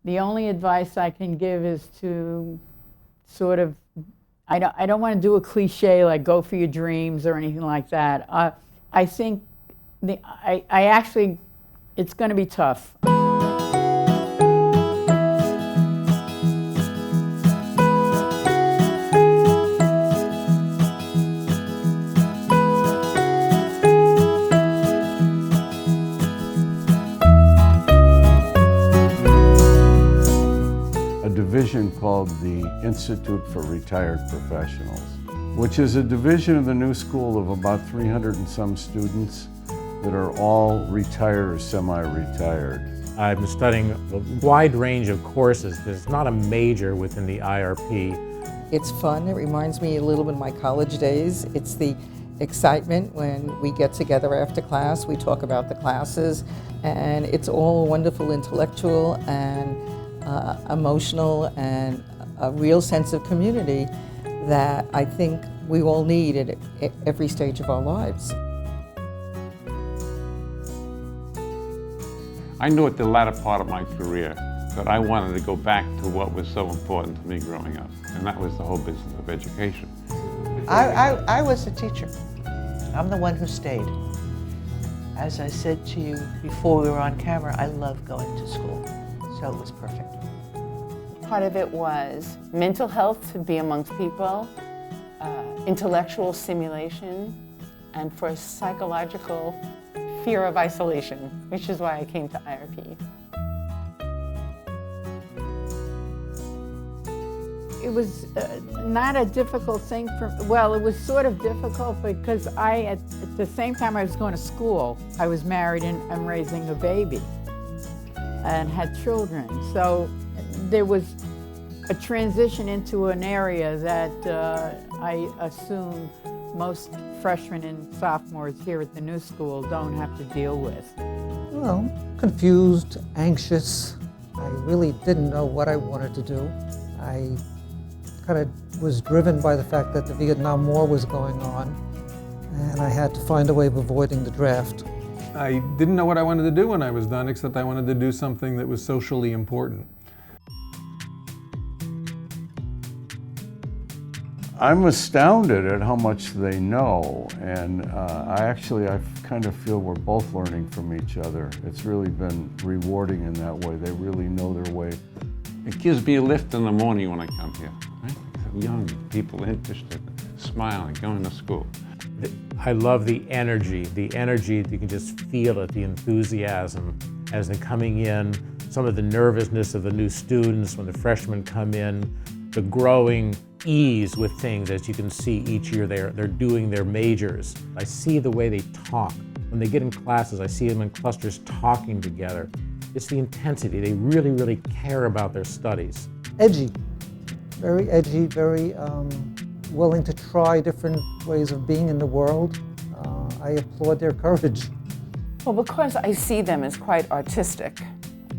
The only advice I can give is to sort of, I don't want to do a cliche like go for your dreams or anything like that. I think I actually, it's going to be tough. Division called the Institute for Retired Professionals, which is a division of the new school of about 300 and some students that are all retired or semi-retired. I've been studying a wide range of courses. There's not a major within the IRP. It's fun. It reminds me a little bit of my college days. It's the excitement when we get together after class, we talk about the classes, and it's all wonderful, intellectual and emotional, and a real sense of community that I think we all need at every stage of our lives. I knew at the latter part of my career that I wanted to go back to what was so important to me growing up, and that was the whole business of education. I was a teacher. I'm the one who stayed. As I said to you before we were on camera, I love going to school, so it was perfect. Part of it was mental health, to be amongst people, intellectual stimulation, and for psychological fear of isolation, which is why I came to IRP. It was not a difficult thing for, well, it was sort of difficult because at the same time I was going to school, I was married and raising a baby and had children. So there was a transition into an area that I assume most freshmen and sophomores here at the new school don't have to deal with. Well, confused, anxious. I really didn't know what I wanted to do. I kind of was driven by the fact that the Vietnam War was going on, and I had to find a way of avoiding the draft. I didn't know what I wanted to do when I was done, except I wanted to do something that was socially important. I'm astounded at how much they know, and I kind of feel we're both learning from each other. It's really been rewarding in that way. They really know their way. It gives me a lift in the morning when I come here. Right? Young people interested, smiling, going to school. I love the energy, you can just feel it, the enthusiasm as they're coming in, some of the nervousness of the new students when the freshmen come in, the growing ease with things. As you can see each year they're doing their majors. I see the way they talk. When they get in classes, I see them in clusters talking together. It's the intensity. They really, really care about their studies. Edgy, very willing to try different ways of being in the world. I applaud their courage. Well, because I see them as quite artistic,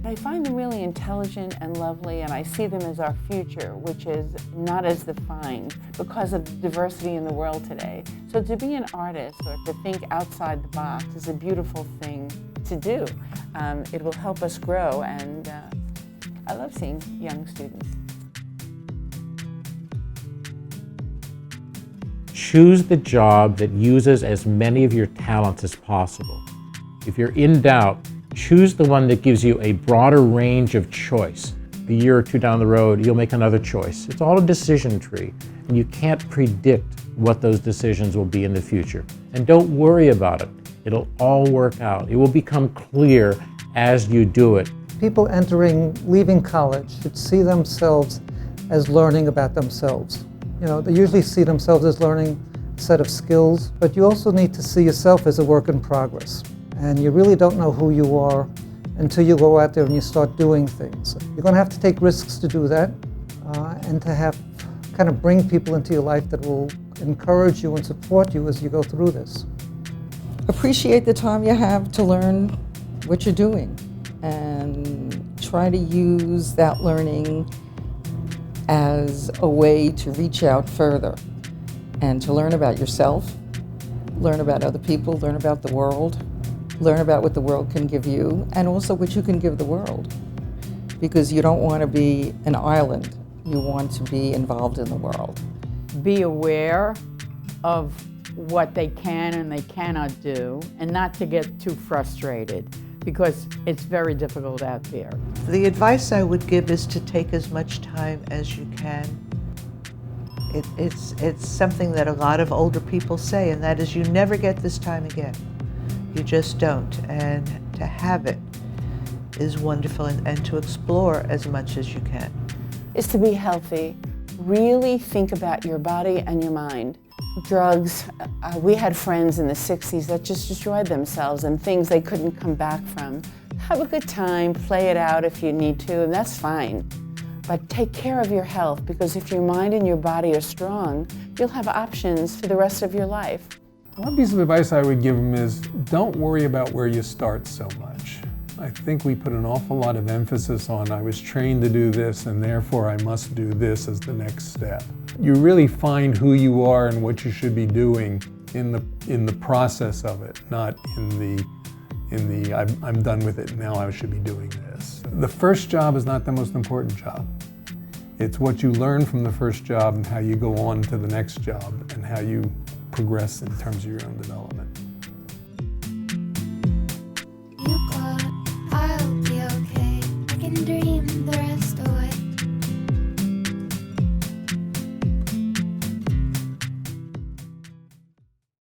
I find them really intelligent and lovely, and I see them as our future, which is not as defined because of the diversity in the world today. So to be an artist or to think outside the box is a beautiful thing to do. It will help us grow, and I love seeing young students. Choose the job that uses as many of your talents as possible. If you're in doubt, choose the one that gives you a broader range of choice. A year or two down the road, you'll make another choice. It's all a decision tree, and you can't predict what those decisions will be in the future. And don't worry about it. It'll all work out. It will become clear as you do it. People leaving college should see themselves as learning about themselves. You know, they usually see themselves as learning a set of skills, but you also need to see yourself as a work in progress. And you really don't know who you are until you go out there and you start doing things. You're going to have to take risks to do that, and to have kind of bring people into your life that will encourage you and support you as you go through this. Appreciate the time you have to learn what you're doing, and try to use that learning as a way to reach out further and to learn about yourself, learn about other people, learn about the world, learn about what the world can give you, and also what you can give the world. because you don't want to be an island. You want to be involved in the world. Be aware of what they can and they cannot do, and not to get too frustrated, because it's very difficult out there. The advice I would give is to take as much time as you can. It's something that a lot of older people say, and that is you never get this time again. You just don't. And to have it is wonderful, and to explore as much as you can. Is to be healthy. Really think about your body and your mind. Drugs, we had friends in the 60s that just destroyed themselves and things they couldn't come back from. Have a good time, play it out if you need to, and that's fine. But take care of your health, because if your mind and your body are strong, you'll have options for the rest of your life. One piece of advice I would give them is don't worry about where you start so much. I think we put an awful lot of emphasis on I was trained to do this and therefore I must do this as the next step. You really find who you are and what you should be doing in the process of it, not in the I'm done with it, now I should be doing this. The first job is not the most important job. It's what you learn from the first job and how you go on to the next job and how you progress in terms of your own development.